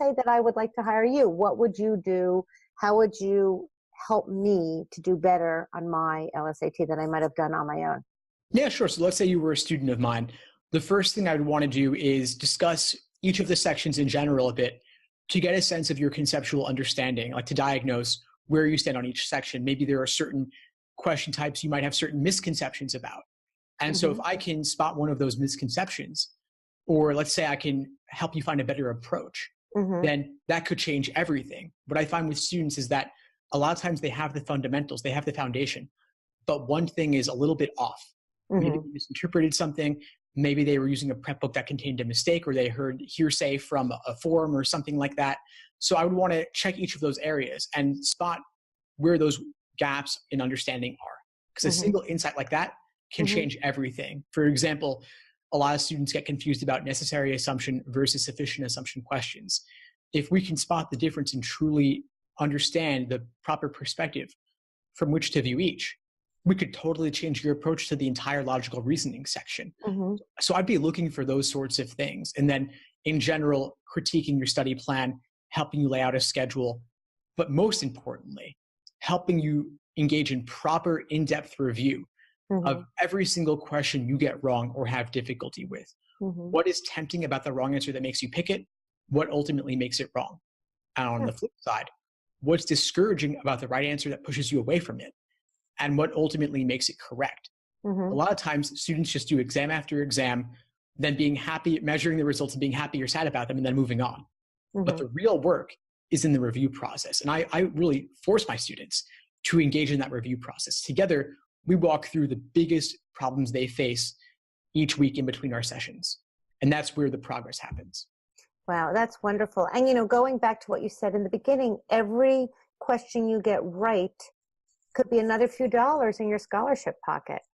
say that I would like to hire you. What would you do? How would you help me to do better on my LSAT than I might have done on my own? Yeah, sure. So let's say you were a student of mine. The first thing I would want to do is discuss each of the sections in general a bit to get a sense of your conceptual understanding, like to diagnose where you stand on each section. Maybe there are certain question types you might have certain misconceptions about. And so if I can spot one of those misconceptions, or let's say I can help you find a better approach, then that could change everything. What I find with students is that a lot of times they have the fundamentals, they have the foundation, but one thing is a little bit off. Maybe they misinterpreted something. Maybe they were using a prep book that contained a mistake, or they heard hearsay from a forum or something like that. So I would want to check each of those areas and spot where those gaps in understanding are. Because a single insight like that can change everything. For example, a lot of students get confused about necessary assumption versus sufficient assumption questions. If we can spot the difference and truly understand the proper perspective from which to view each, we could totally change your approach to the entire logical reasoning section. So I'd be looking for those sorts of things. And then in general, critiquing your study plan, helping you lay out a schedule, but most importantly, helping you engage in proper in-depth review of every single question you get wrong or have difficulty with. What is tempting about the wrong answer that makes you pick it? What ultimately makes it wrong? And on the flip side, what's discouraging about the right answer that pushes you away from it? And what ultimately makes it correct? A lot of times students just do exam after exam, then being happy, measuring the results and being happy or sad about them and then moving on. But the real work is in the review process. And I really force my students to engage in that review process. Together, we walk through the biggest problems they face each week in between our sessions. And that's where the progress happens. Wow, that's wonderful. And, you know, going back to what you said in the beginning, every question you get right could be another few dollars in your scholarship pocket.